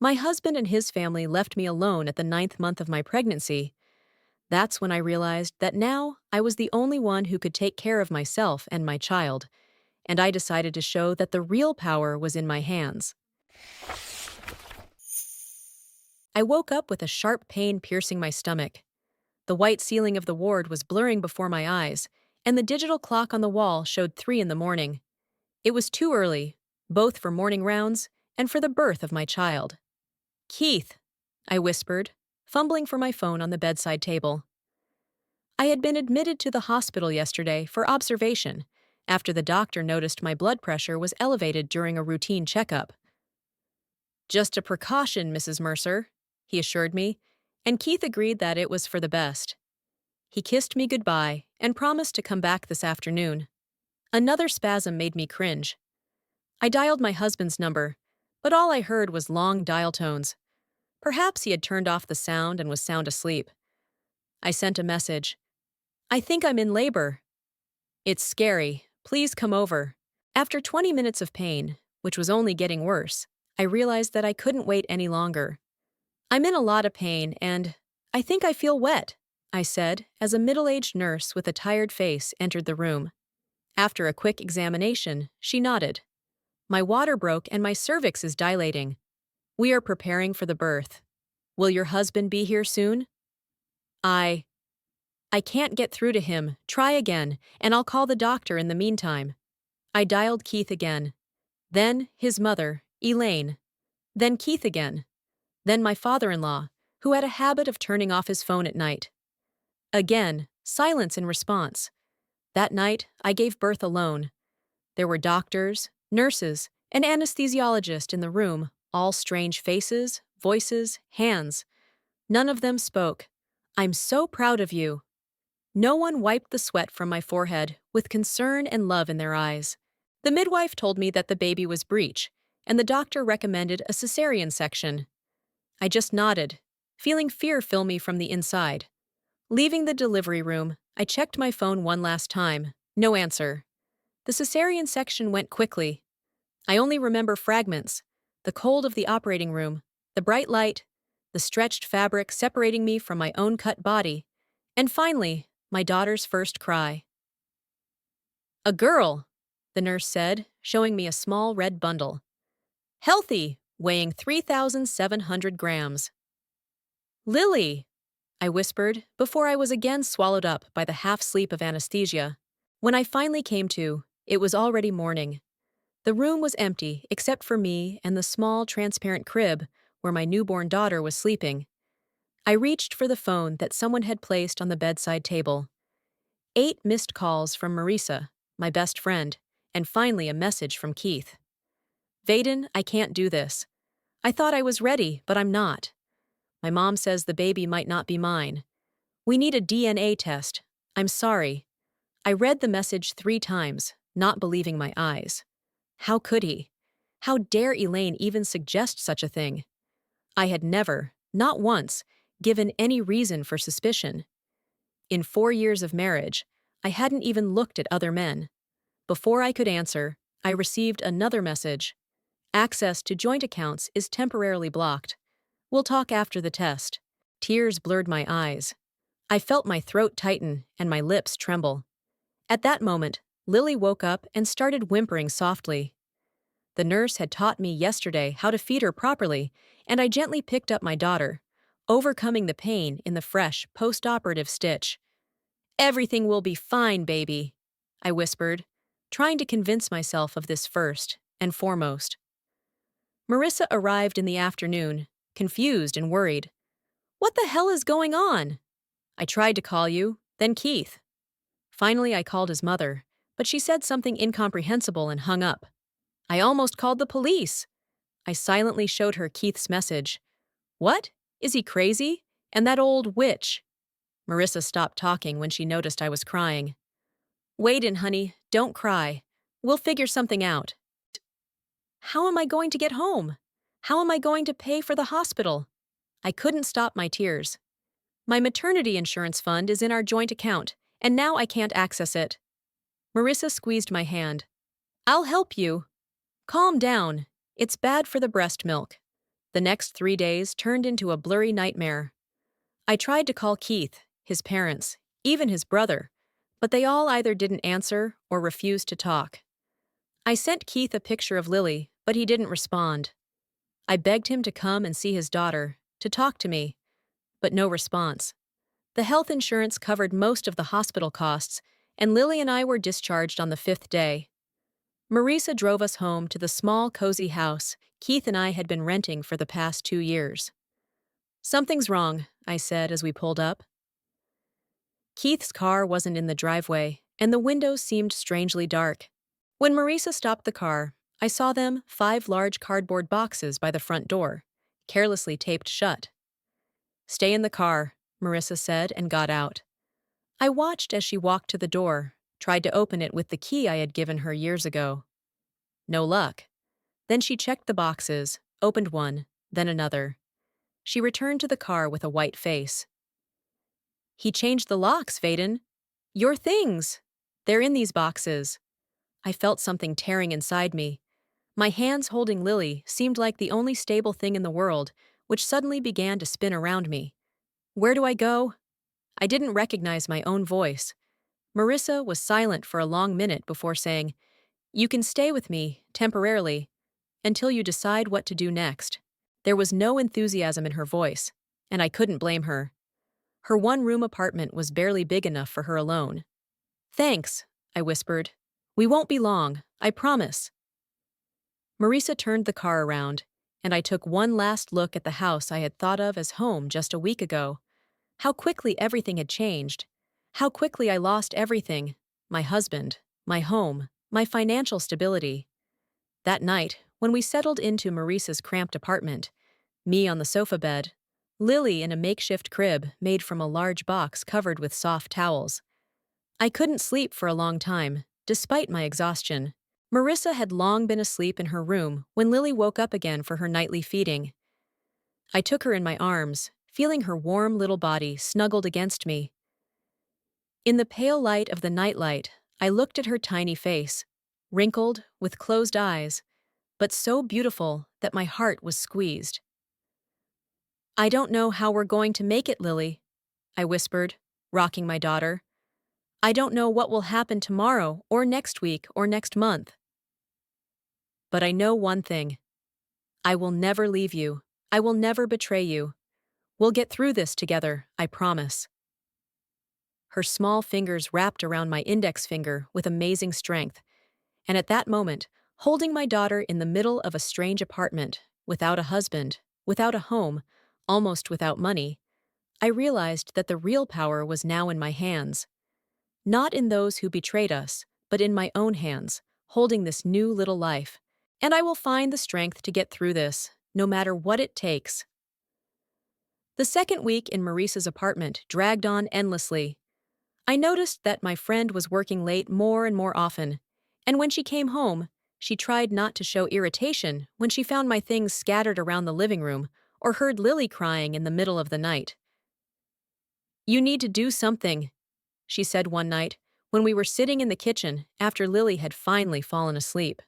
My husband and his family left me alone at the ninth month of my pregnancy. That's when I realized that now I was the only one who could take care of myself and my child, and I decided to show that the real power was in my hands. I woke up with a sharp pain piercing my stomach. The white ceiling of the ward was blurring before my eyes, and the digital clock on the wall showed 3 in the morning. It was too early, both for morning rounds and for the birth of my child. Keith, I whispered, fumbling for my phone on the bedside table. I had been admitted to the hospital yesterday for observation after the doctor noticed my blood pressure was elevated during a routine checkup. Just a precaution, Mrs. Mercer, he assured me, and Keith agreed that it was for the best. He kissed me goodbye and promised to come back this afternoon. Another spasm made me cringe. I dialed my husband's number, but all I heard was long dial tones. Perhaps he had turned off the sound and was sound asleep. I sent a message. I think I'm in labor. It's scary. Please come over. After 20 minutes of pain, which was only getting worse, I realized that I couldn't wait any longer. I'm in a lot of pain and I think I feel wet, I said as a middle-aged nurse with a tired face entered the room. After a quick examination, she nodded. My water broke and my cervix is dilating. We are preparing for the birth. Will your husband be here soon? I can't get through to him. Try again, and I'll call the doctor in the meantime. I dialed Keith again. Then his mother, Elaine. Then Keith again. Then my father-in-law, who had a habit of turning off his phone at night. Again, silence in response. That night, I gave birth alone. There were doctors, nurses, an anesthesiologist in the room, all strange faces, voices, hands. None of them spoke. I'm so proud of you. No one wiped the sweat from my forehead, with concern and love in their eyes. The midwife told me that the baby was breech, and the doctor recommended a cesarean section. I just nodded, feeling fear fill me from the inside. Leaving the delivery room, I checked my phone one last time. No answer. The cesarean section went quickly. I only remember fragments: the cold of the operating room, the bright light, the stretched fabric separating me from my own cut body, and finally, my daughter's first cry. A girl, the nurse said, showing me a small red bundle. Healthy, weighing 3,700 grams. Lily, I whispered before I was again swallowed up by the half-sleep of anesthesia. When I finally came to, it was already morning. The room was empty except for me and the small, transparent crib where my newborn daughter was sleeping. I reached for the phone that someone had placed on the bedside table. 8 missed calls from Marisa, my best friend, and finally a message from Keith. Vaden, I can't do this. I thought I was ready, but I'm not. My mom says the baby might not be mine. We need a DNA test. I'm sorry. I read the message 3 times, not believing my eyes. How could he? How dare Elaine even suggest such a thing? I had never, not once, given any reason for suspicion. In 4 years of marriage, I hadn't even looked at other men. Before I could answer, I received another message. Access to joint accounts is temporarily blocked. We'll talk after the test. Tears blurred my eyes. I felt my throat tighten and my lips tremble. At that moment, Lily woke up and started whimpering softly. The nurse had taught me yesterday how to feed her properly, and I gently picked up my daughter, overcoming the pain in the fresh, post-operative stitch. Everything will be fine, baby, I whispered, trying to convince myself of this first and foremost. Marissa arrived in the afternoon, confused and worried. What the hell is going on? I tried to call you, then Keith. Finally, I called his mother, but she said something incomprehensible and hung up. I almost called the police. I silently showed her Keith's message. What? Is he crazy? And that old witch? Marissa stopped talking when she noticed I was crying. Wait in, honey. Don't cry. We'll figure something out. How am I going to get home? How am I going to pay for the hospital? I couldn't stop my tears. My maternity insurance fund is in our joint account, and now I can't access it. Marissa squeezed my hand. I'll help you. Calm down. It's bad for the breast milk. The next 3 days turned into a blurry nightmare. I tried to call Keith, his parents, even his brother, but they all either didn't answer or refused to talk. I sent Keith a picture of Lily, but he didn't respond. I begged him to come and see his daughter, to talk to me, but no response. The health insurance covered most of the hospital costs, and Lily and I were discharged on the 5th day. Marisa drove us home to the small, cozy house Keith and I had been renting for the past 2 years. "Something's wrong," I said as we pulled up. Keith's car wasn't in the driveway, and the windows seemed strangely dark. When Marisa stopped the car, I saw 5 large cardboard boxes by the front door, carelessly taped shut. "Stay in the car," Marisa said and got out. I watched as she walked to the door, tried to open it with the key I had given her years ago. No luck. Then she checked the boxes, opened one, then another. She returned to the car with a white face. "He changed the locks, Vaden. Your things! They're in these boxes." I felt something tearing inside me. My hands holding Lily seemed like the only stable thing in the world, which suddenly began to spin around me. Where do I go? I didn't recognize my own voice. Marisa was silent for a long minute before saying, "You can stay with me, temporarily, until you decide what to do next." There was no enthusiasm in her voice, and I couldn't blame her. Her one-room apartment was barely big enough for her alone. "Thanks," I whispered. "We won't be long, I promise." Marisa turned the car around, and I took one last look at the house I had thought of as home just a week ago. How quickly everything had changed. How quickly I lost everything: my husband, my home, my financial stability. That night, when we settled into Marisa's cramped apartment, me on the sofa bed, Lily in a makeshift crib made from a large box covered with soft towels, I couldn't sleep for a long time, despite my exhaustion. Marisa had long been asleep in her room when Lily woke up again for her nightly feeding. I took her in my arms, feeling her warm little body snuggled against me. In the pale light of the nightlight, I looked at her tiny face, wrinkled, with closed eyes, but so beautiful that my heart was squeezed. "I don't know how we're going to make it, Lily," I whispered, rocking my daughter. "I don't know what will happen tomorrow or next week or next month. But I know one thing. I will never leave you. I will never betray you. We'll get through this together, I promise." Her small fingers wrapped around my index finger with amazing strength, and at that moment, holding my daughter in the middle of a strange apartment, without a husband, without a home, almost without money, I realized that the real power was now in my hands. Not in those who betrayed us, but in my own hands, holding this new little life. And I will find the strength to get through this, no matter what it takes. The second week in Marisa's apartment dragged on endlessly. I noticed that my friend was working late more and more often, and when she came home, she tried not to show irritation when she found my things scattered around the living room or heard Lily crying in the middle of the night. "You need to do something," she said one night when we were sitting in the kitchen after Lily had finally fallen asleep.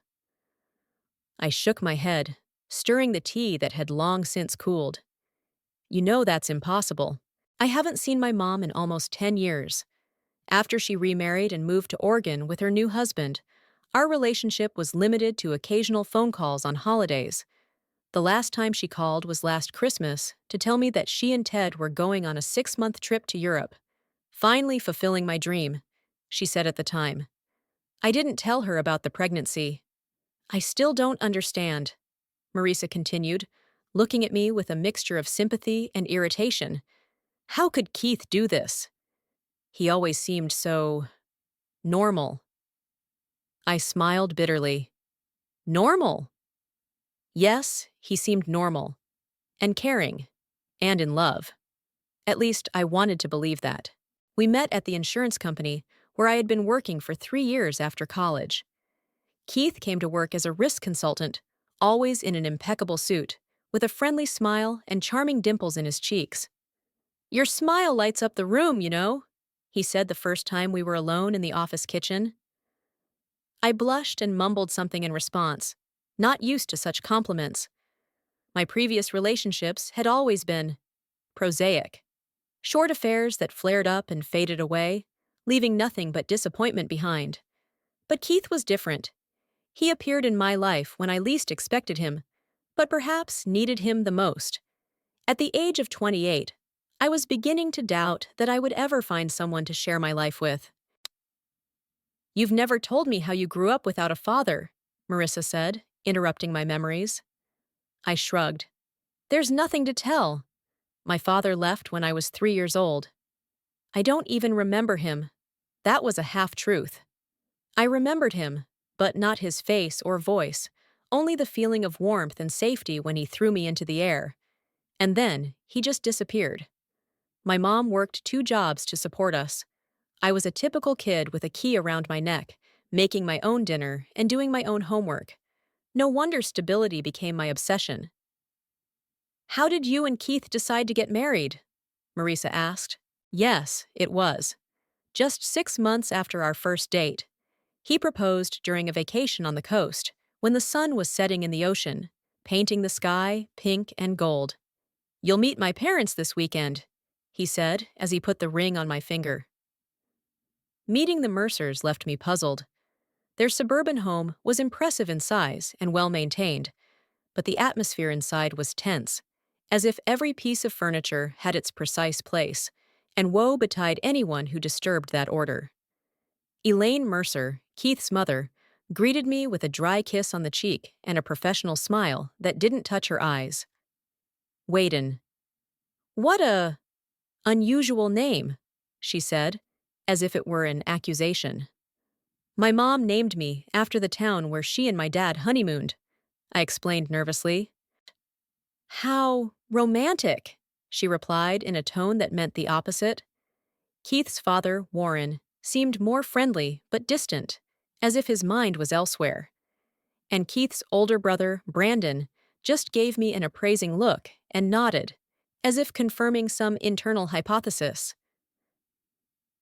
I shook my head, stirring the tea that had long since cooled. "You know that's impossible. I haven't seen my mom in almost 10 years. After she remarried and moved to Oregon with her new husband, our relationship was limited to occasional phone calls on holidays. The last time she called was last Christmas to tell me that she and Ted were going on a 6-month trip to Europe. Finally fulfilling my dream," she said at the time. I didn't tell her about the pregnancy. "I still don't understand," Marisa continued, looking at me with a mixture of sympathy and irritation. "How could Keith do this? He always seemed so normal." I smiled bitterly. Normal? Yes, he seemed normal, and caring, and in love. At least, I wanted to believe that. We met at the insurance company where I had been working for 3 years after college. Keith came to work as a risk consultant, always in an impeccable suit, with a friendly smile and charming dimples in his cheeks. "Your smile lights up the room, you know," he said the first time we were alone in the office kitchen. I blushed and mumbled something in response, not used to such compliments. My previous relationships had always been prosaic, short affairs that flared up and faded away, leaving nothing but disappointment behind. But Keith was different. He appeared in my life when I least expected him, but perhaps needed him the most. At the age of 28, I was beginning to doubt that I would ever find someone to share my life with. "You've never told me how you grew up without a father," Marissa said, interrupting my memories. I shrugged. "There's nothing to tell. My father left when I was 3 years old. I don't even remember him." That was a half-truth. I remembered him, but not his face or voice, only the feeling of warmth and safety when he threw me into the air. And then, he just disappeared. My mom worked 2 jobs to support us. I was a typical kid with a key around my neck, making my own dinner and doing my own homework. No wonder stability became my obsession. "How did you and Keith decide to get married?" Marisa asked. Yes, it was. Just 6 months after our first date. He proposed during a vacation on the coast, when the sun was setting in the ocean, painting the sky pink and gold. "You'll meet my parents this weekend," he said as he put the ring on my finger. Meeting the Mercers left me puzzled. Their suburban home was impressive in size and well-maintained, but the atmosphere inside was tense, as if every piece of furniture had its precise place, and woe betide anyone who disturbed that order. Elaine Mercer, Keith's mother, greeted me with a dry kiss on the cheek and a professional smile that didn't touch her eyes. "Waden." "What a unusual name," she said, as if it were an accusation. "My mom named me after the town where she and my dad honeymooned," I explained nervously. "How romantic," she replied in a tone that meant the opposite. Keith's father, Warren, seemed more friendly but distant, as if his mind was elsewhere. And Keith's older brother, Brandon, just gave me an appraising look and nodded, as if confirming some internal hypothesis.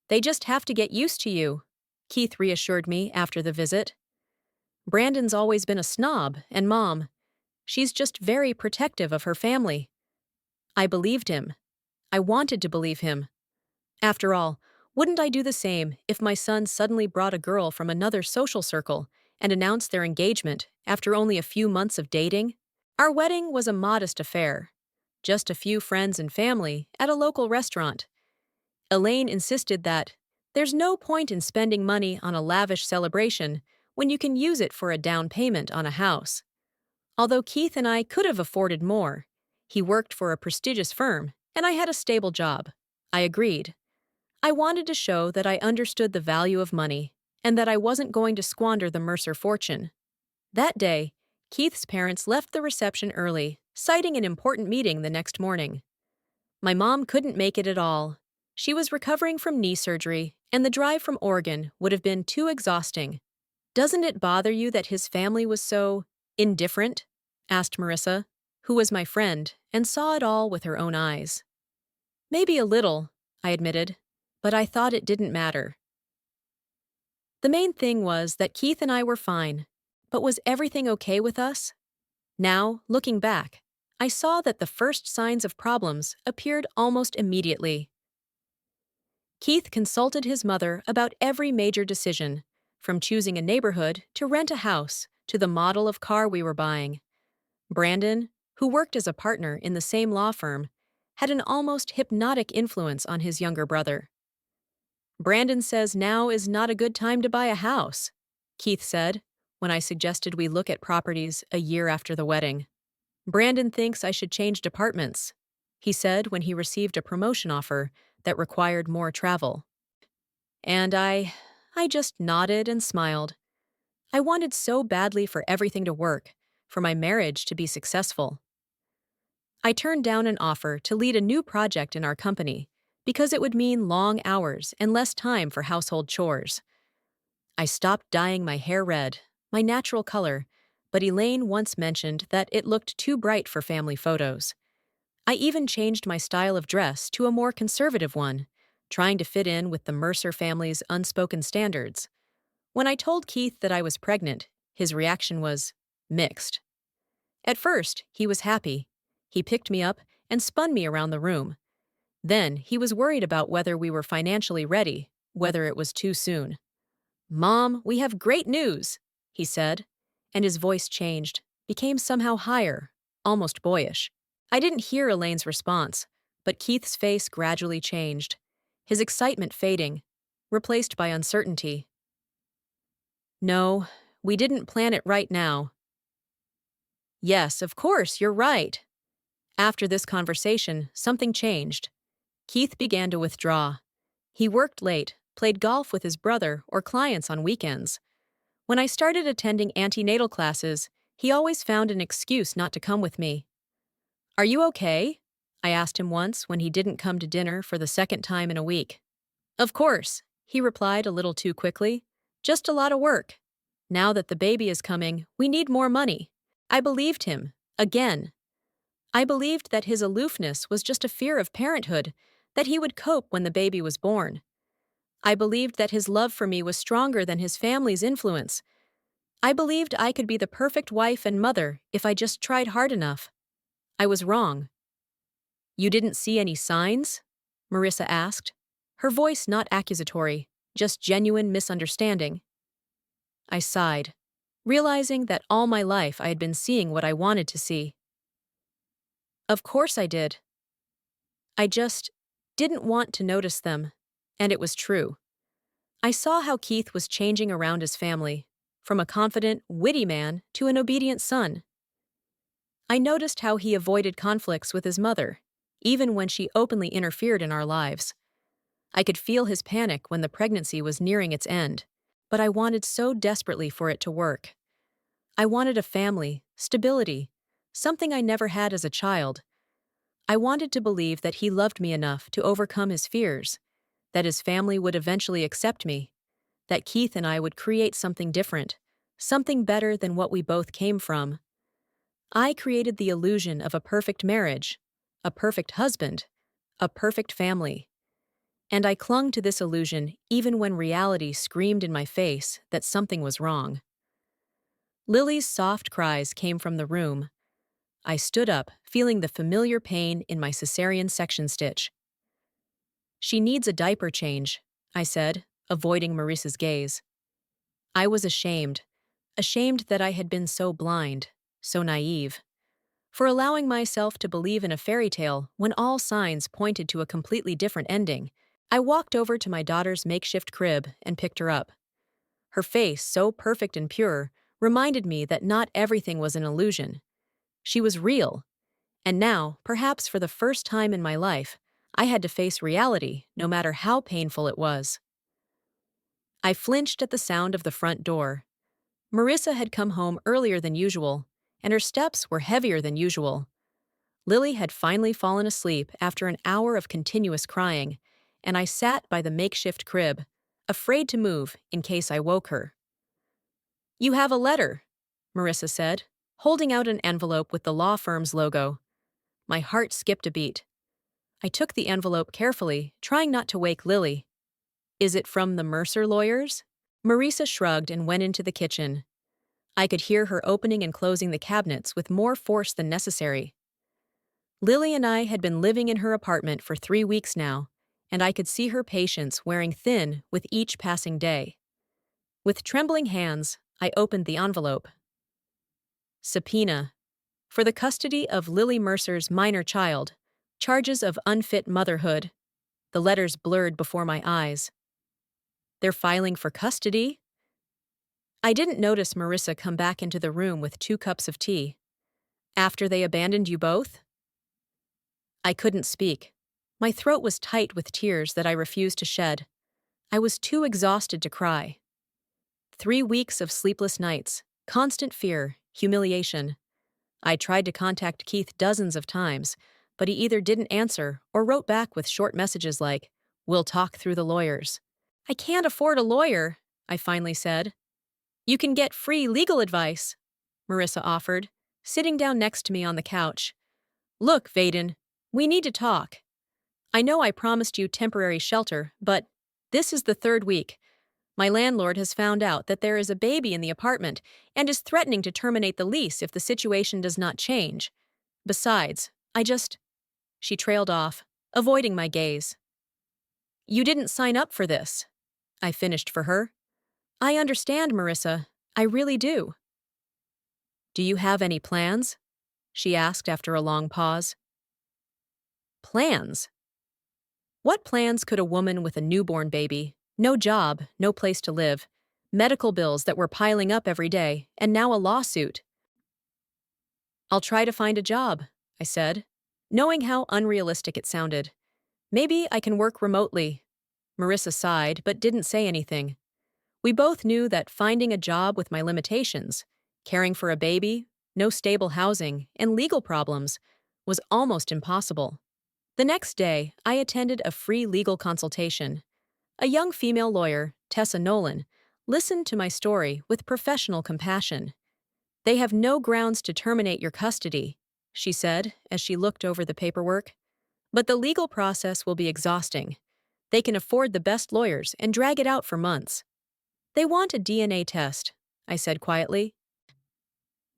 "They just have to get used to you," Keith reassured me after the visit. "Brandon's always been a snob, and Mom, she's just very protective of her family." I believed him. I wanted to believe him. After all, wouldn't I do the same if my son suddenly brought a girl from another social circle and announced their engagement after only a few months of dating? Our wedding was a modest affair. Just a few friends and family at a local restaurant. Elaine insisted that there's no point in spending money on a lavish celebration when you can use it for a down payment on a house. Although Keith and I could have afforded more, he worked for a prestigious firm and I had a stable job. I agreed. I wanted to show that I understood the value of money and that I wasn't going to squander the Mercer fortune. That day, Keith's parents left the reception early, citing an important meeting the next morning. My mom couldn't make it at all. She was recovering from knee surgery, and the drive from Oregon would have been too exhausting. "Doesn't it bother you that his family was so indifferent?" asked Marissa, who was my friend and saw it all with her own eyes. "Maybe a little," I admitted, but I thought it didn't matter. The main thing was that Keith and I were fine, but was everything okay with us? Now, looking back, I saw that the first signs of problems appeared almost immediately. Keith consulted his mother about every major decision, from choosing a neighborhood to rent a house to the model of car we were buying. Brandon, who worked as a partner in the same law firm, had an almost hypnotic influence on his younger brother. "Brandon says now is not a good time to buy a house," Keith said when I suggested we look at properties a year after the wedding. "Brandon thinks I should change departments," he said when he received a promotion offer that required more travel. And I just nodded and smiled. I wanted so badly for everything to work, for my marriage to be successful. I turned down an offer to lead a new project in our company because it would mean long hours and less time for household chores. I stopped dyeing my hair red, my natural color, but Elaine once mentioned that it looked too bright for family photos. I even changed my style of dress to a more conservative one, trying to fit in with the Mercer family's unspoken standards. When I told Keith that I was pregnant, his reaction was mixed. At first, he was happy. He picked me up and spun me around the room. Then, he was worried about whether we were financially ready, whether it was too soon. "Mom, we have great news," he said, and his voice changed, became somehow higher, almost boyish. I didn't hear Elaine's response, but Keith's face gradually changed, his excitement fading, replaced by uncertainty. "No, we didn't plan it right now." "Yes, of course, you're right." After this conversation, something changed. Keith began to withdraw. He worked late, played golf with his brother or clients on weekends. When I started attending antenatal classes, he always found an excuse not to come with me. "Are you okay?" I asked him once when he didn't come to dinner for the second time in a week. "Of course," he replied a little too quickly. "Just a lot of work. Now that the baby is coming, we need more money." I believed him, again. I believed that his aloofness was just a fear of parenthood, that he would cope when the baby was born. I believed that his love for me was stronger than his family's influence. I believed I could be the perfect wife and mother if I just tried hard enough. I was wrong. "You didn't see any signs?" Marissa asked, her voice not accusatory, just genuine misunderstanding. I sighed, realizing that all my life I had been seeing what I wanted to see. "Of course I did. I just didn't want to notice them, and it was true." I saw how Keith was changing around his family, from a confident, witty man to an obedient son. I noticed how he avoided conflicts with his mother, even when she openly interfered in our lives. I could feel his panic when the pregnancy was nearing its end, but I wanted so desperately for it to work. I wanted a family, stability, something I never had as a child. I wanted to believe that he loved me enough to overcome his fears, that his family would eventually accept me, that Keith and I would create something different, something better than what we both came from. I created the illusion of a perfect marriage, a perfect husband, a perfect family. And I clung to this illusion even when reality screamed in my face that something was wrong. Lily's soft cries came from the room. I stood up, feeling the familiar pain in my cesarean section stitch. "She needs a diaper change," I said, avoiding Marissa's gaze. I was ashamed that I had been so blind, so naive, for allowing myself to believe in a fairy tale when all signs pointed to a completely different ending. I walked over to my daughter's makeshift crib and picked her up. Her face, so perfect and pure, reminded me that not everything was an illusion. She was real. And now, perhaps for the first time in my life, I had to face reality, no matter how painful it was. I flinched at the sound of the front door. Marissa had come home earlier than usual, and her steps were heavier than usual. Lily had finally fallen asleep after an hour of continuous crying, and I sat by the makeshift crib, afraid to move in case I woke her. "You have a letter," Marissa said, holding out an envelope with the law firm's logo. My heart skipped a beat. I took the envelope carefully, trying not to wake Lily. "Is it from the Mercer lawyers?" Marissa shrugged and went into the kitchen. I could hear her opening and closing the cabinets with more force than necessary. Lily and I had been living in her apartment for 3 weeks now, and I could see her patience wearing thin with each passing day. With trembling hands, I opened the envelope. "Subpoena. For the custody of Lily Mercer's minor child. Charges of unfit motherhood." The letters blurred before my eyes. "They're filing for custody?" I didn't notice Marissa come back into the room with 2 cups of tea. "After they abandoned you both?" I couldn't speak. My throat was tight with tears that I refused to shed. I was too exhausted to cry. 3 weeks of sleepless nights, constant fear, humiliation. I tried to contact Keith dozens of times, but he either didn't answer or wrote back with short messages like, "We'll talk through the lawyers." "I can't afford a lawyer," I finally said. "You can get free legal advice," Marissa offered, sitting down next to me on the couch. "Look, Vaden, we need to talk. I know I promised you temporary shelter, but this is the 3rd week. My landlord has found out that there is a baby in the apartment and is threatening to terminate the lease if the situation does not change. Besides, I just. She trailed off, avoiding my gaze. You didn't sign up for this. I finished for her. I understand, Marissa. I really do. Do you have any plans? She asked after a long pause. Plans? What plans could a woman with a newborn baby, no job, no place to live, medical bills that were piling up every day, and now a lawsuit? I'll try to find a job, I said, knowing how unrealistic it sounded. Maybe I can work remotely. Marissa sighed but didn't say anything. We both knew that finding a job with my limitations, caring for a baby, no stable housing, and legal problems, was almost impossible. The next day, I attended a free legal consultation. A young female lawyer, Tessa Nolan, listened to my story with professional compassion. They have no grounds to terminate your custody, she said as she looked over the paperwork. But the legal process will be exhausting. They can afford the best lawyers and drag it out for months. They want a DNA test, I said quietly.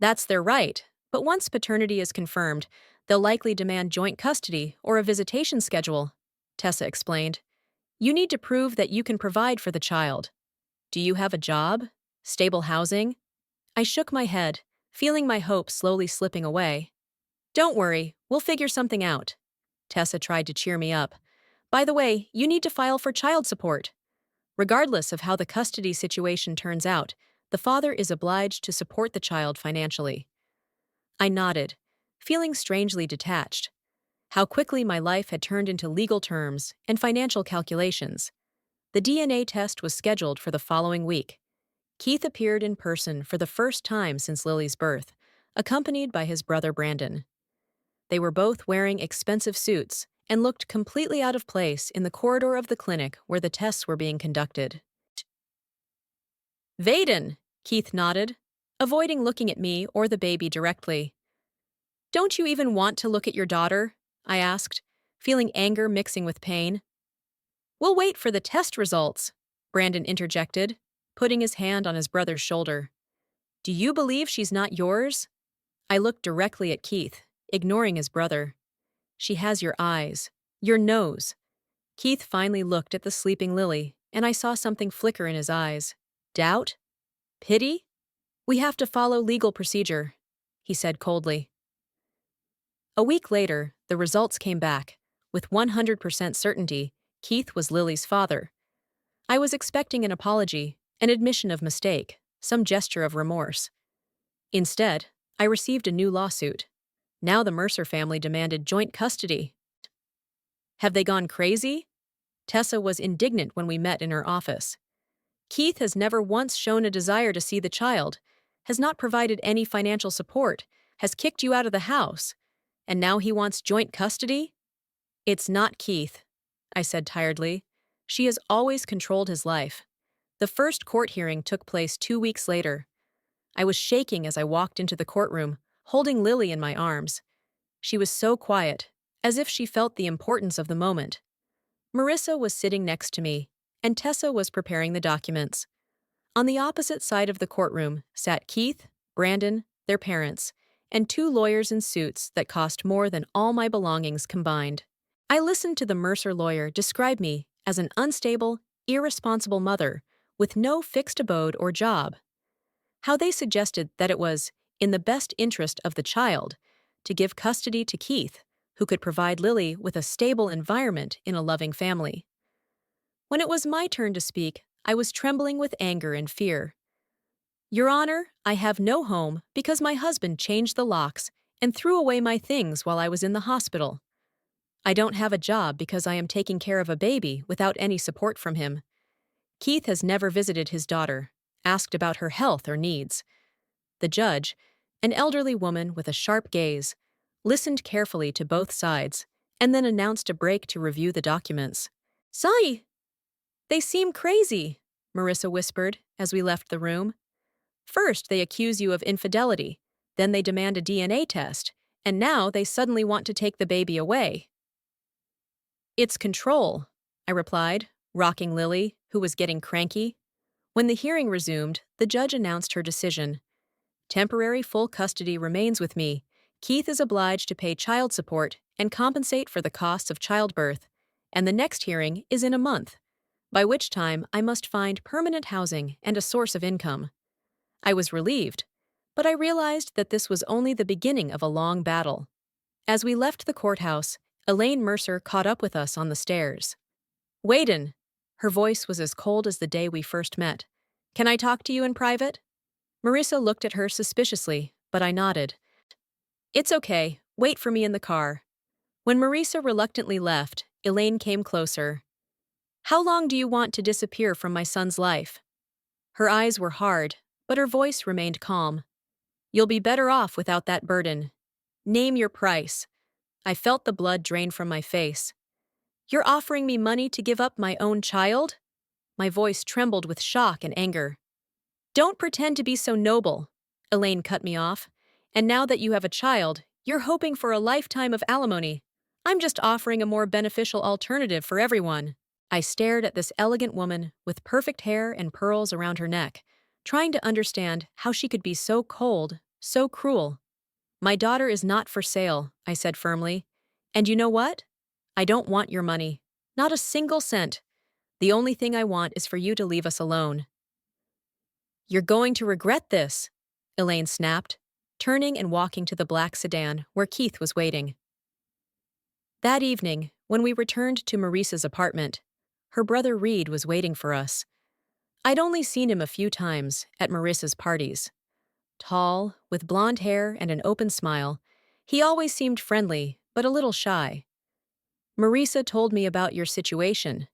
That's their right, but once paternity is confirmed, they'll likely demand joint custody or a visitation schedule, Tessa explained. You need to prove that you can provide for the child. Do you have a job? Stable housing? I shook my head, feeling my hope slowly slipping away. Don't worry, we'll figure something out. Tessa tried to cheer me up. By the way, you need to file for child support. Regardless of how the custody situation turns out, the father is obliged to support the child financially. I nodded, feeling strangely detached. How quickly my life had turned into legal terms and financial calculations. The DNA test was scheduled for the following week. Keith appeared in person for the first time since Lily's birth, accompanied by his brother Brandon. They were both wearing expensive suits and looked completely out of place in the corridor of the clinic where the tests were being conducted. Vaden, Keith nodded, avoiding looking at me or the baby directly. Don't you even want to look at your daughter? I asked, feeling anger mixing with pain. We'll wait for the test results, Brandon interjected, putting his hand on his brother's shoulder. Do you believe she's not yours? I looked directly at Keith, ignoring his brother. She has your eyes, your nose. Keith finally looked at the sleeping Lily, and I saw something flicker in his eyes. Doubt? Pity? We have to follow legal procedure, he said coldly. A week later, the results came back. With 100% certainty, Keith was Lily's father. I was expecting an apology, an admission of mistake, some gesture of remorse. Instead, I received a new lawsuit. Now the Mercer family demanded joint custody. Have they gone crazy? Tessa was indignant when we met in her office. Keith has never once shown a desire to see the child, has not provided any financial support, has kicked you out of the house, and now he wants joint custody? It's not Keith, I said tiredly. She has always controlled his life. The first court hearing took place 2 weeks later. I was shaking as I walked into the courtroom, holding Lily in my arms. She was so quiet, as if she felt the importance of the moment. Marissa was sitting next to me, and Tessa was preparing the documents. On the opposite side of the courtroom sat Keith, Brandon, their parents, and 2 lawyers in suits that cost more than all my belongings combined. I listened to the Mercer lawyer describe me as an unstable, irresponsible mother with no fixed abode or job. How they suggested that it was in the best interest of the child to give custody to Keith, who could provide Lily with a stable environment in a loving family. When it was my turn to speak, I was trembling with anger and fear. Your Honor, I have no home because my husband changed the locks and threw away my things while I was in the hospital. I don't have a job because I am taking care of a baby without any support from him. Keith has never visited his daughter, asked about her health or needs. The judge, an elderly woman with a sharp gaze, listened carefully to both sides and then announced a break to review the documents. Sai! They seem crazy, Marissa whispered as we left the room. First, they accuse you of infidelity, then they demand a DNA test, and now they suddenly want to take the baby away. It's control, I replied, rocking Lily, who was getting cranky. When the hearing resumed, the judge announced her decision. Temporary full custody remains with me. Keith is obliged to pay child support and compensate for the costs of childbirth, and the next hearing is in a month, by which time I must find permanent housing and a source of income. I was relieved, but I realized that this was only the beginning of a long battle. As we left the courthouse, Elaine Mercer caught up with us on the stairs. Waden! Her voice was as cold as the day we first met. Can I talk to you in private? Marissa looked at her suspiciously, but I nodded. It's okay. Wait for me in the car. When Marissa reluctantly left, Elaine came closer. How long do you want to disappear from my son's life? Her eyes were hard, but her voice remained calm. You'll be better off without that burden. Name your price. I felt the blood drain from my face. You're offering me money to give up my own child? My voice trembled with shock and anger. Don't pretend to be so noble, Elaine cut me off. And now that you have a child, you're hoping for a lifetime of alimony. I'm just offering a more beneficial alternative for everyone. I stared at this elegant woman with perfect hair and pearls around her neck, trying to understand how she could be so cold, so cruel. My daughter is not for sale, I said firmly. And you know what? I don't want your money. Not a single cent. The only thing I want is for you to leave us alone. You're going to regret this, Elaine snapped, turning and walking to the black sedan where Keith was waiting. That evening, when we returned to Marissa's apartment, her brother Reed was waiting for us. I'd only seen him a few times at Marissa's parties. Tall, with blonde hair and an open smile, he always seemed friendly, but a little shy. Marissa told me about your situation,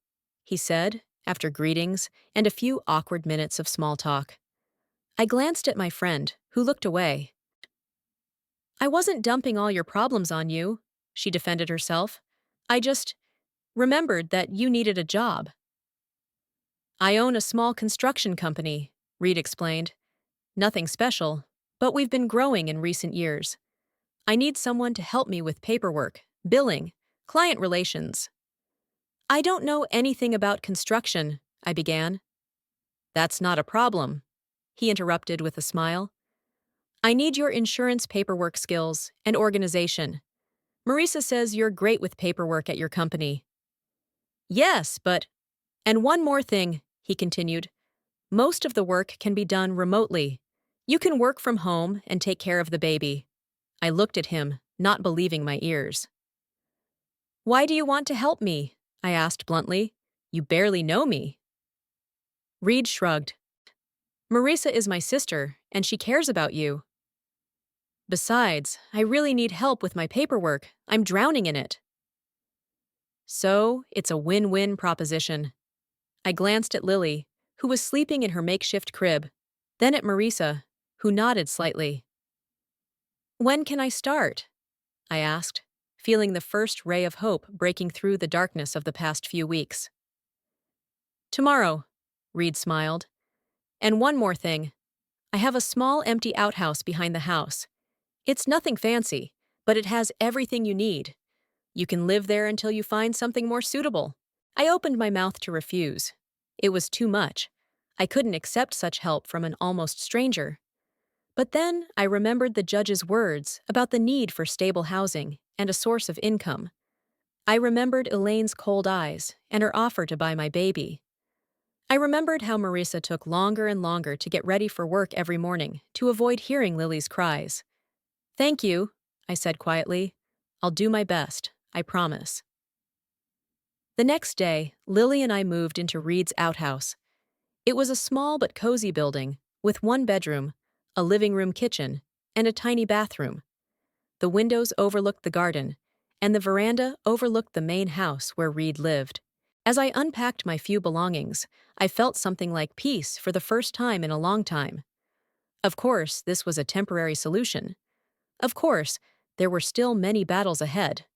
he said, after greetings and a few awkward minutes of small talk. I glanced at my friend, who looked away. I wasn't dumping all your problems on you, she defended herself. I just remembered that you needed a job. I own a small construction company, Reed explained. Nothing special, but we've been growing in recent years. I need someone to help me with paperwork, billing, client relations. I don't know anything about construction, I began. That's not a problem, he interrupted with a smile. I need your insurance paperwork skills and organization. Marissa says you're great with paperwork at your company. Yes, but... And one more thing, he continued. Most of the work can be done remotely. You can work from home and take care of the baby. I looked at him, not believing my ears. Why do you want to help me? I asked bluntly. You barely know me. Reed shrugged. Marissa is my sister, and she cares about you. Besides, I really need help with my paperwork. I'm drowning in it. So, it's a win-win proposition. I glanced at Lily, who was sleeping in her makeshift crib, then at Marissa, who nodded slightly. When can I start? I asked, feeling the first ray of hope breaking through the darkness of the past few weeks. Tomorrow, Reed smiled. And one more thing. I have a small empty outhouse behind the house. It's nothing fancy, but it has everything you need. You can live there until you find something more suitable. I opened my mouth to refuse. It was too much. I couldn't accept such help from an almost stranger. But then I remembered the judge's words about the need for stable housing and a source of income. I remembered Elaine's cold eyes and her offer to buy my baby. I remembered how Marissa took longer and longer to get ready for work every morning to avoid hearing Lily's cries. Thank you, I said quietly. I'll do my best, I promise. The next day, Lily and I moved into Reed's outhouse. It was a small but cozy building with one bedroom, a living room kitchen, and a tiny bathroom. The windows overlooked the garden, and the veranda overlooked the main house where Reed lived. As I unpacked my few belongings, I felt something like peace for the first time in a long time. Of course, this was a temporary solution. Of course, there were still many battles ahead.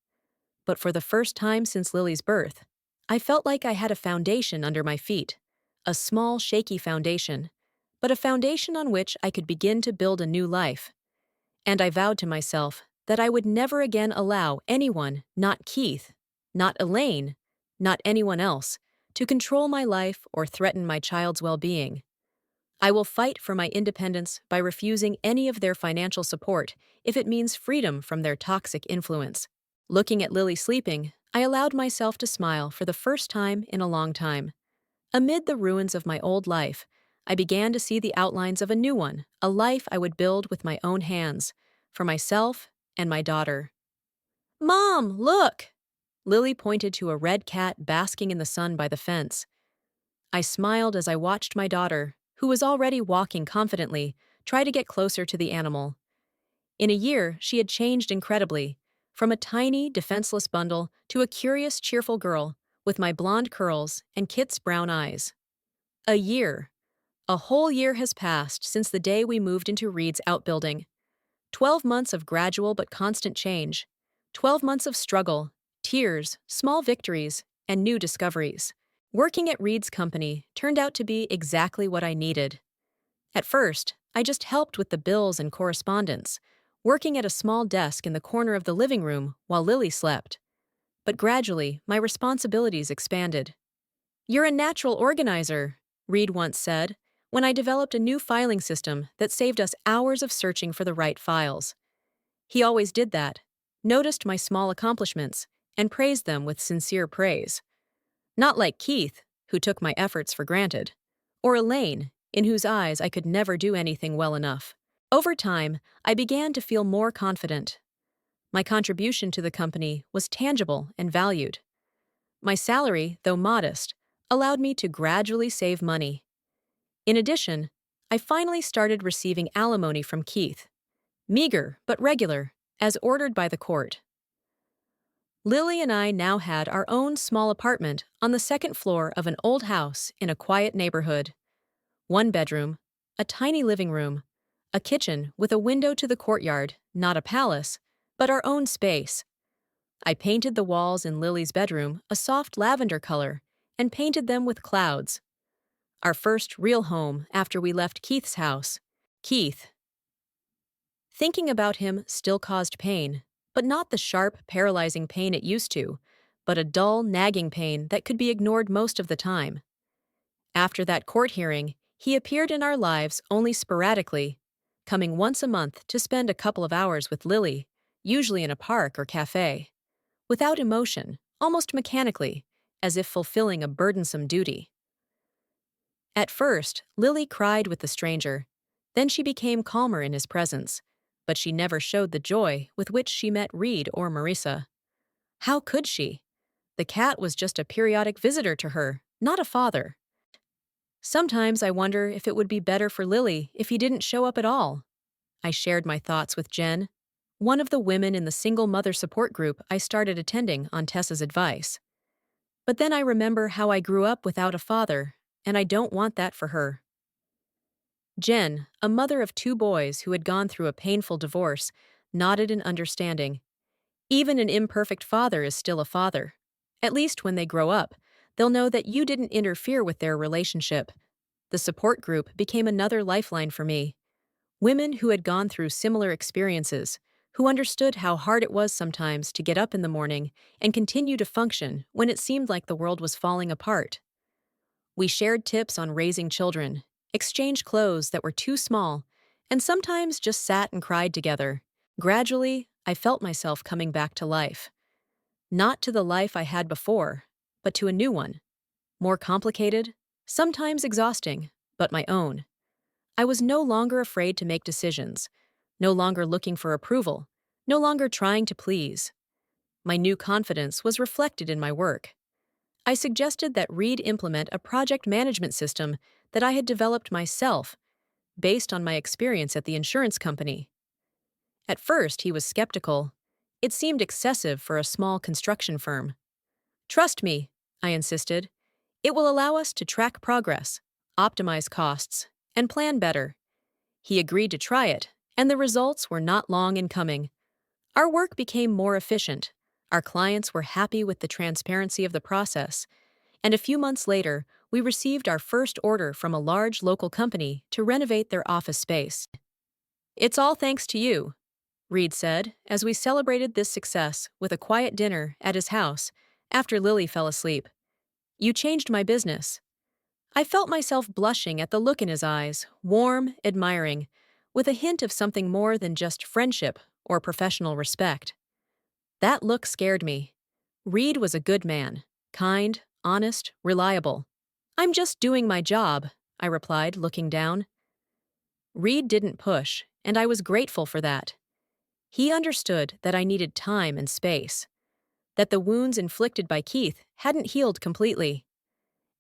But for the first time since Lily's birth, I felt like I had a foundation under my feet. A small, shaky foundation, but a foundation on which I could begin to build a new life. And I vowed to myself that I would never again allow anyone, not Keith, not Elaine, not anyone else, to control my life or threaten my child's well-being. I will fight for my independence by refusing any of their financial support if it means freedom from their toxic influence. Looking at Lily sleeping, I allowed myself to smile for the first time in a long time. Amid the ruins of my old life, I began to see the outlines of a new one, a life I would build with my own hands, for myself and my daughter. Mom, look! Lily pointed to a red cat basking in the sun by the fence. I smiled as I watched my daughter, who was already walking confidently, try to get closer to the animal. In a year, she had changed incredibly, from a tiny, defenseless bundle to a curious, cheerful girl with my blonde curls and Kit's brown eyes. A year. A whole year has passed since the day we moved into Reed's outbuilding. 12 months of gradual but constant change. 12 months of struggle, tears, small victories, and new discoveries. Working at Reed's company turned out to be exactly what I needed. At first, I just helped with the bills and correspondence, working at a small desk in the corner of the living room while Lily slept. But gradually, my responsibilities expanded. You're a natural organizer, Reed once said, when I developed a new filing system that saved us hours of searching for the right files. He always did that, noticed my small accomplishments, and praised them with sincere praise. Not like Keith, who took my efforts for granted, or Elaine, in whose eyes I could never do anything well enough. Over time, I began to feel more confident. My contribution to the company was tangible and valued. My salary, though modest, allowed me to gradually save money. In addition, I finally started receiving alimony from Keith. Meager, but regular, as ordered by the court. Lily and I now had our own small apartment on the second floor of an old house in a quiet neighborhood. One bedroom, a tiny living room, a kitchen with a window to the courtyard, not a palace, but our own space. I painted the walls in Lily's bedroom a soft lavender color and painted them with clouds. Our first real home after we left Keith's house. Keith. Thinking about him still caused pain, but not the sharp, paralyzing pain it used to, but a dull, nagging pain that could be ignored most of the time. After that court hearing, he appeared in our lives only sporadically, coming once a month to spend a couple of hours with Lily, usually in a park or cafe. Without emotion, almost mechanically, as if fulfilling a burdensome duty. At first, Lily cried with the stranger. Then she became calmer in his presence, but she never showed the joy with which she met Reed or Marissa. How could she? The cat was just a periodic visitor to her, not a father. Sometimes I wonder if it would be better for Lily if he didn't show up at all. I shared my thoughts with Jen, one of the women in the single mother support group I started attending on Tessa's advice. But then I remember how I grew up without a father, and I don't want that for her. Jen, a mother of 2 boys who had gone through a painful divorce, nodded in understanding. Even an imperfect father is still a father. At least when they grow up, they'll know that you didn't interfere with their relationship. The support group became another lifeline for me. Women who had gone through similar experiences, who understood how hard it was sometimes to get up in the morning and continue to function when it seemed like the world was falling apart. We shared tips on raising children, exchanged clothes that were too small, and sometimes just sat and cried together. Gradually, I felt myself coming back to life. Not to the life I had before, but to a new one. More complicated, sometimes exhausting, but my own. I was no longer afraid to make decisions, no longer looking for approval, no longer trying to please. My new confidence was reflected in my work. I suggested that Reed implement a project management system that I had developed myself, based on my experience at the insurance company. At first, he was skeptical. It seemed excessive for a small construction firm. Trust me, I insisted. It will allow us to track progress, optimize costs, and plan better. He agreed to try it, and the results were not long in coming. Our work became more efficient. Our clients were happy with the transparency of the process, and a few months later, we received our first order from a large local company to renovate their office space. It's all thanks to you, Reed said, as we celebrated this success with a quiet dinner at his house after Lily fell asleep. You changed my business. I felt myself blushing at the look in his eyes, warm, admiring, with a hint of something more than just friendship or professional respect. That look scared me. Reed was a good man, kind, honest, reliable. I'm just doing my job, I replied, looking down. Reed didn't push, and I was grateful for that. He understood that I needed time and space, that the wounds inflicted by Keith hadn't healed completely.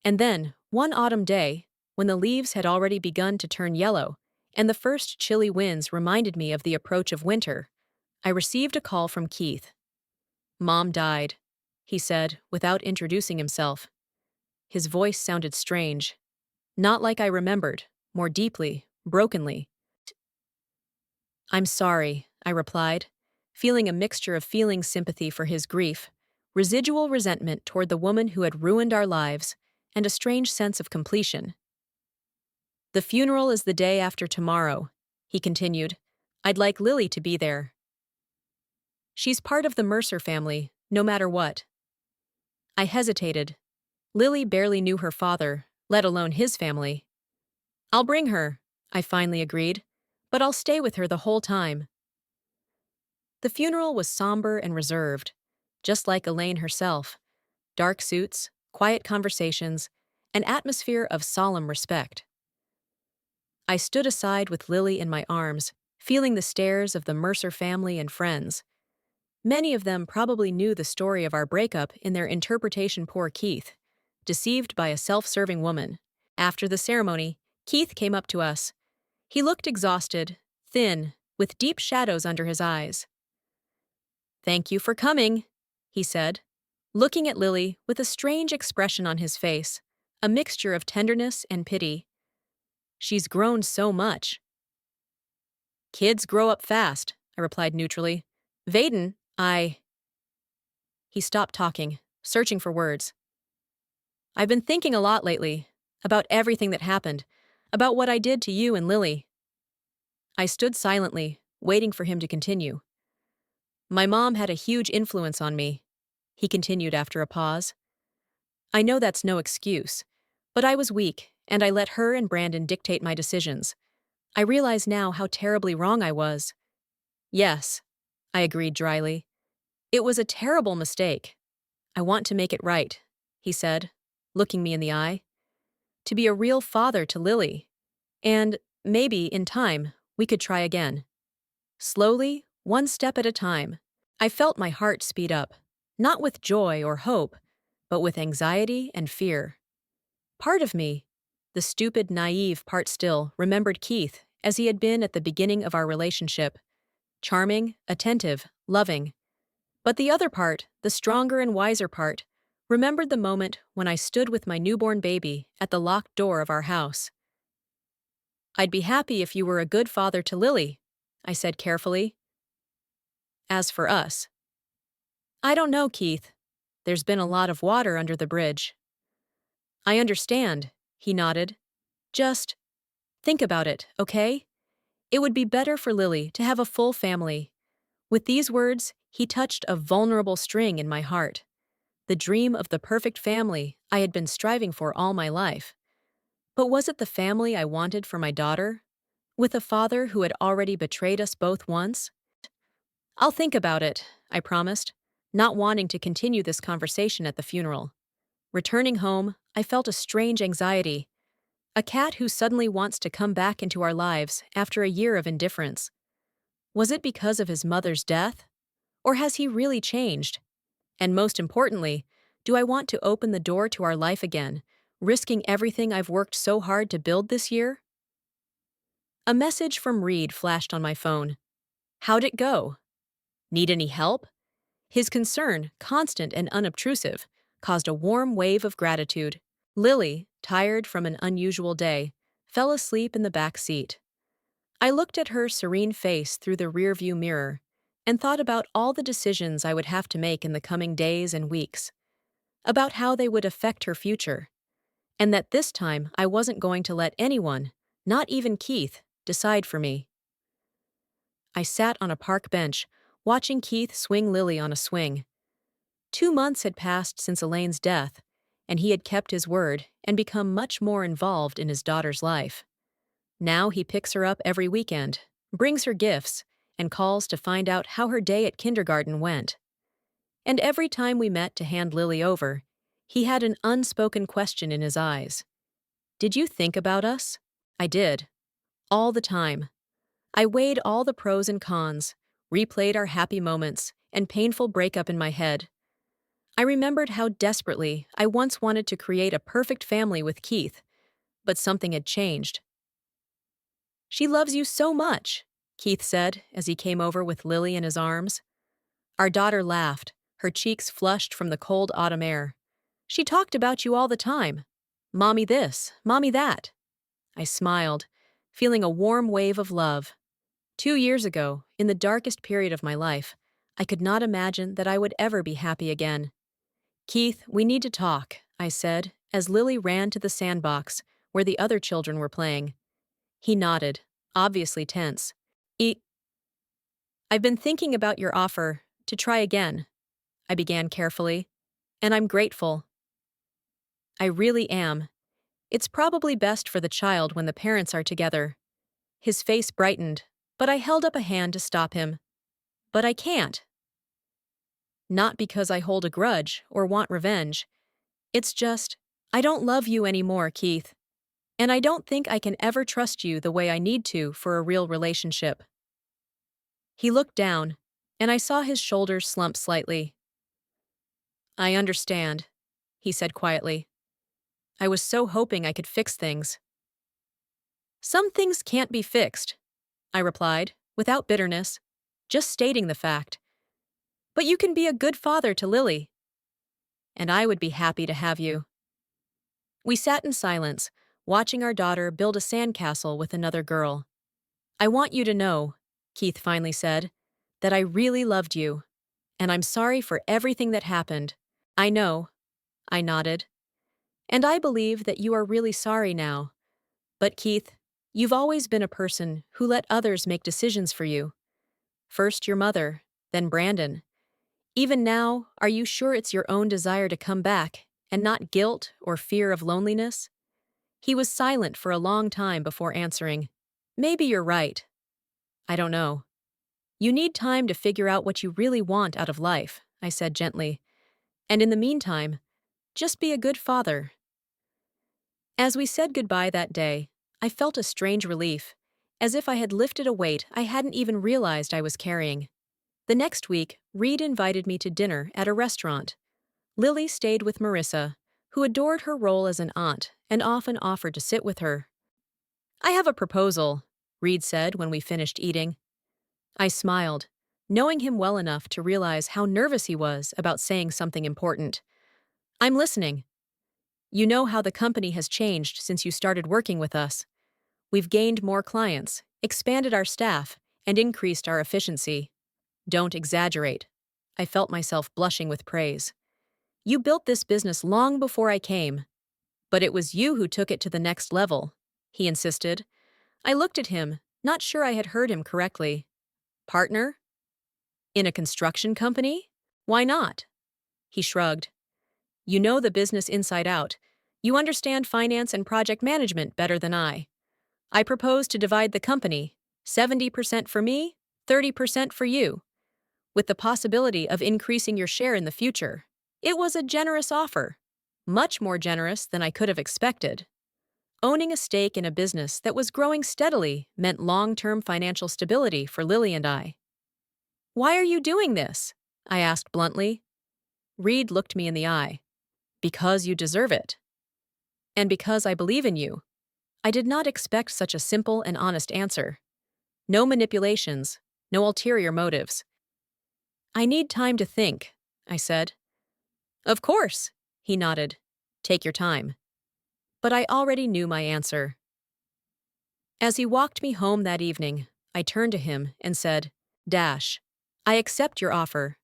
And then, one autumn day, when the leaves had already begun to turn yellow, and the first chilly winds reminded me of the approach of winter, I received a call from Keith. "Mom died," he said, without introducing himself. His voice sounded strange. Not like I remembered, more deeply, brokenly. "I'm sorry," I replied, feeling a mixture of feeling sympathy for his grief, residual resentment toward the woman who had ruined our lives, and a strange sense of completion. "The funeral is the day after tomorrow," he continued. "I'd like Lily to be there. She's part of the Mercer family, no matter what." I hesitated. Lily barely knew her father, let alone his family. "I'll bring her," I finally agreed, "but I'll stay with her the whole time." The funeral was somber and reserved, just like Elaine herself. Dark suits, quiet conversations, an atmosphere of solemn respect. I stood aside with Lily in my arms, feeling the stares of the Mercer family and friends. Many of them probably knew the story of our breakup in their interpretation. Poor Keith, deceived by a self-serving woman. After the ceremony, Keith came up to us. He looked exhausted, thin, with deep shadows under his eyes. "Thank you for coming," he said, looking at Lily with a strange expression on his face, a mixture of tenderness and pity. "She's grown so much." "Kids grow up fast," I replied neutrally. "Vaden, He stopped talking, searching for words. "I've been thinking a lot lately, about everything that happened, about what I did to you and Lily." I stood silently, waiting for him to continue. "My mom had a huge influence on me," he continued after a pause. "I know that's no excuse, but I was weak, and I let her and Brandon dictate my decisions. I realize now how terribly wrong I was." "Yes," I agreed dryly. "It was a terrible mistake. I want to make it right," he said, looking me in the eye. "To be a real father to Lily. And, maybe, in time, we could try again." Slowly, one step at a time, I felt my heart speed up, not with joy or hope, but with anxiety and fear. Part of me, the stupid, naive part still, remembered Keith as he had been at the beginning of our relationship. Charming, attentive, loving. But the other part, the stronger and wiser part, remembered the moment when I stood with my newborn baby at the locked door of our house. "I'd be happy if you were a good father to Lily," I said carefully. "As for us." "I don't know, Keith. There's been a lot of water under the bridge." "I understand," he nodded. "Just think about it, okay? It would be better for Lily to have a full family." With these words, he touched a vulnerable string in my heart. The dream of the perfect family I had been striving for all my life. But was it the family I wanted for my daughter? With a father who had already betrayed us both once? "I'll think about it," I promised, not wanting to continue this conversation at the funeral. Returning home, I felt a strange anxiety. A cat who suddenly wants to come back into our lives after a year of indifference. Was it because of his mother's death? Or has he really changed? And most importantly, do I want to open the door to our life again, risking everything I've worked so hard to build this year? A message from Reed flashed on my phone. "How'd it go? Need any help?" His concern, constant and unobtrusive, caused a warm wave of gratitude. Lily, tired from an unusual day, fell asleep in the back seat. I looked at her serene face through the rearview mirror and thought about all the decisions I would have to make in the coming days and weeks, about how they would affect her future, and that this time I wasn't going to let anyone, not even Keith, decide for me. I sat on a park bench, watching Keith swing Lily on a swing. 2 months had passed since Elaine's death, and he had kept his word and become much more involved in his daughter's life. Now he picks her up every weekend, brings her gifts, and calls to find out how her day at kindergarten went. And every time we met to hand Lily over, he had an unspoken question in his eyes. Did you think about us? I did. All the time. I weighed all the pros and cons, replayed our happy moments and painful breakup in my head. I remembered how desperately I once wanted to create a perfect family with Keith, but something had changed. She loves you so much, Keith said as he came over with Lily in his arms. Our daughter laughed, her cheeks flushed from the cold autumn air. She talked about you all the time. Mommy this, mommy that. I smiled, feeling a warm wave of love. 2 years ago, in the darkest period of my life, I could not imagine that I would ever be happy again. Keith, we need to talk, I said, as Lily ran to the sandbox where the other children were playing. He nodded, obviously tense. I've been thinking about your offer to try again, I began carefully, and I'm grateful. I really am. It's probably best for the child when the parents are together. His face brightened, but I held up a hand to stop him. But I can't. Not because I hold a grudge or want revenge. It's just, I don't love you anymore, Keith. And I don't think I can ever trust you the way I need to for a real relationship. He looked down, and I saw his shoulders slump slightly. I understand, he said quietly. I was so hoping I could fix things. Some things can't be fixed, I replied, without bitterness, just stating the fact. But you can be a good father to Lily. And I would be happy to have you. We sat in silence, watching our daughter build a sandcastle with another girl. I want you to know, Keith finally said, that I really loved you. And I'm sorry for everything that happened. I know, I nodded. And I believe that you are really sorry now. But Keith, you've always been a person who let others make decisions for you. First your mother, then Brandon. Even now, are you sure it's your own desire to come back, and not guilt or fear of loneliness? He was silent for a long time before answering. Maybe you're right. I don't know. You need time to figure out what you really want out of life, I said gently. And in the meantime, just be a good father. As we said goodbye that day, I felt a strange relief, as if I had lifted a weight I hadn't even realized I was carrying. The next week, Reed invited me to dinner at a restaurant. Lily stayed with Marissa, who adored her role as an aunt and often offered to sit with her. I have a proposal, Reed said when we finished eating. I smiled, knowing him well enough to realize how nervous he was about saying something important. I'm listening. You know how the company has changed since you started working with us. We've gained more clients, expanded our staff, and increased our efficiency. Don't exaggerate. I felt myself blushing with praise. You built this business long before I came. But it was you who took it to the next level, he insisted. I looked at him, not sure I had heard him correctly. Partner? In a construction company? Why not? He shrugged. You know the business inside out. You understand finance and project management better than I. I propose to divide the company, 70% for me, 30% for you, with the possibility of increasing your share in the future. It was a generous offer, much more generous than I could have expected. Owning a stake in a business that was growing steadily meant long-term financial stability for Lily and I. Why are you doing this? I asked bluntly. Reed looked me in the eye. Because you deserve it. And because I believe in you. I did not expect such a simple and honest answer. No manipulations, no ulterior motives. I need time to think, I said. Of course, he nodded. Take your time. But I already knew my answer. As he walked me home that evening, I turned to him and said, Dash, I accept your offer.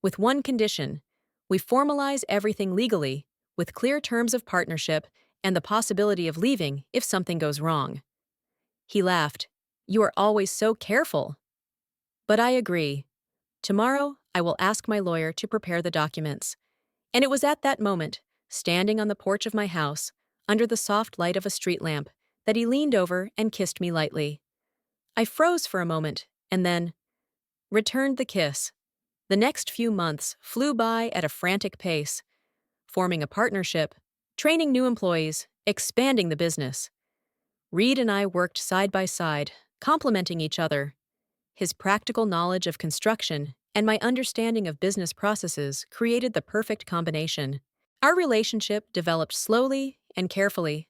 With one condition, we formalize everything legally, with clear terms of partnership and the possibility of leaving if something goes wrong. He laughed. You are always so careful. But I agree. Tomorrow, I will ask my lawyer to prepare the documents. And it was at that moment, standing on the porch of my house, under the soft light of a street lamp, that he leaned over and kissed me lightly. I froze for a moment, and then returned the kiss. The next few months flew by at a frantic pace, forming a partnership, training new employees, expanding the business. Reed and I worked side by side, complementing each other. His practical knowledge of construction and my understanding of business processes created the perfect combination. Our relationship developed slowly and carefully.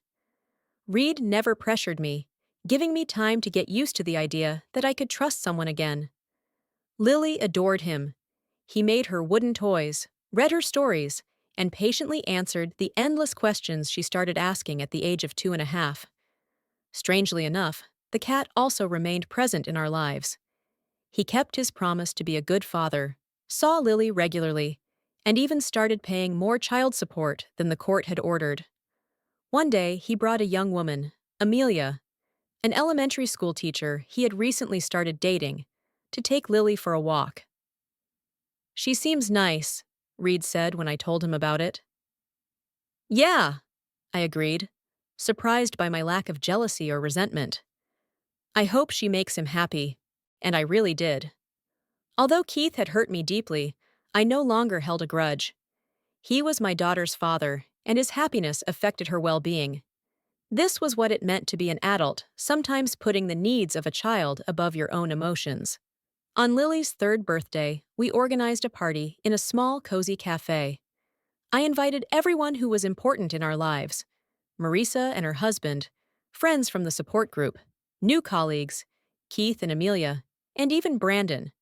Reed never pressured me, giving me time to get used to the idea that I could trust someone again. Lily adored him. He made her wooden toys, read her stories, and patiently answered the endless questions she started asking at the age of 2.5. Strangely enough, the cat also remained present in our lives. He kept his promise to be a good father, saw Lily regularly, and even started paying more child support than the court had ordered. One day, he brought a young woman, Amelia, an elementary school teacher he had recently started dating, to take Lily for a walk. "She seems nice," Reed said when I told him about it. "Yeah," I agreed, surprised by my lack of jealousy or resentment. "I hope she makes him happy," and I really did. Although Keith had hurt me deeply, I no longer held a grudge. He was my daughter's father, and his happiness affected her well-being. This was what it meant to be an adult, sometimes putting the needs of a child above your own emotions. On Lily's 3rd birthday, we organized a party in a small, cozy cafe. I invited everyone who was important in our lives: Marisa and her husband, friends from the support group, new colleagues, Keith and Amelia, and even Brandon,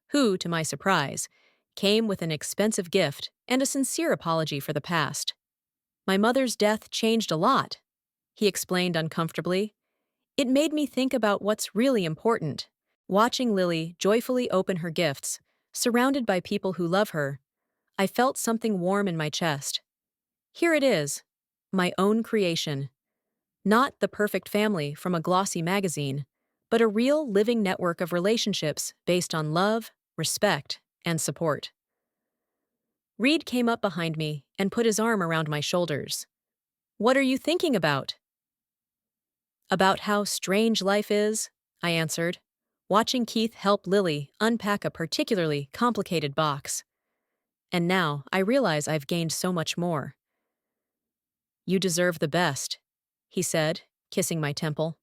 who, to my surprise, came with an expensive gift and a sincere apology for the past. "My mother's death changed a lot," he explained uncomfortably. "It made me think about what's really important." Watching Lily joyfully open her gifts, surrounded by people who love her, I felt something warm in my chest. Here it is, my own creation. Not the perfect family from a glossy magazine, but a real living network of relationships based on love, respect, and support. Reed came up behind me and put his arm around my shoulders. "What are you thinking about?" "About how strange life is," I answered, watching Keith help Lily unpack a particularly complicated box. "And now I realize I've gained so much more." "You deserve the best," he said, kissing my temple.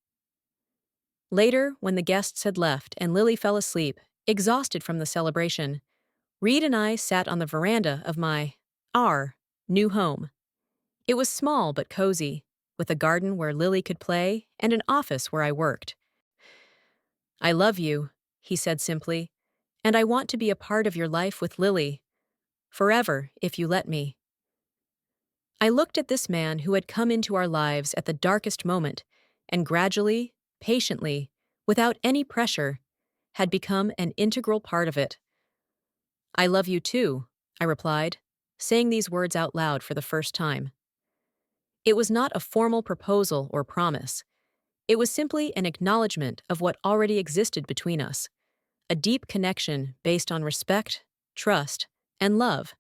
Later, when the guests had left and Lily fell asleep, exhausted from the celebration, Reed and I sat on the veranda of our new home. It was small but cozy, with a garden where Lily could play and an office where I worked. "I love you," he said simply, "and I want to be a part of your life with Lily. Forever, if you let me." I looked at this man who had come into our lives at the darkest moment and gradually, patiently, without any pressure, had become an integral part of it. "I love you too," I replied, saying these words out loud for the first time. It was not a formal proposal or promise. It was simply an acknowledgement of what already existed between us, a deep connection based on respect, trust, and love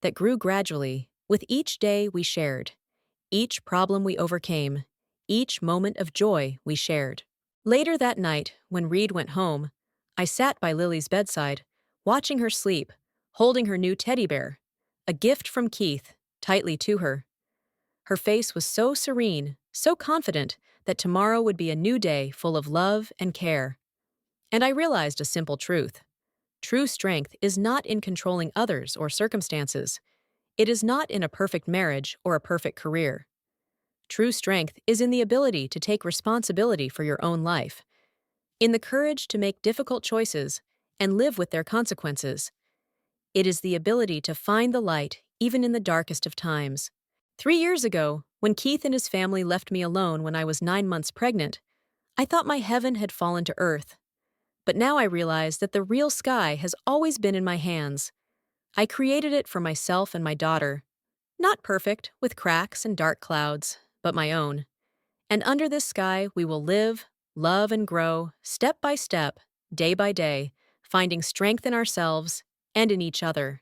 that grew gradually with each day we shared, each problem we overcame, each moment of joy we shared. Later that night, when Reed went home, I sat by Lily's bedside, watching her sleep, holding her new teddy bear, a gift from Keith, tightly to her. Her face was so serene, so confident that tomorrow would be a new day full of love and care. And I realized a simple truth. True strength is not in controlling others or circumstances. It is not in a perfect marriage or a perfect career. True strength is in the ability to take responsibility for your own life, in the courage to make difficult choices and live with their consequences. It is the ability to find the light even in the darkest of times. 3 years ago, when Keith and his family left me alone when I was 9 months pregnant, I thought my heaven had fallen to earth. But now I realize that the real sky has always been in my hands. I created it for myself and my daughter. Not perfect, with cracks and dark clouds, but my own. And under this sky we will live, love, and grow, step by step, day by day, finding strength in ourselves and in each other.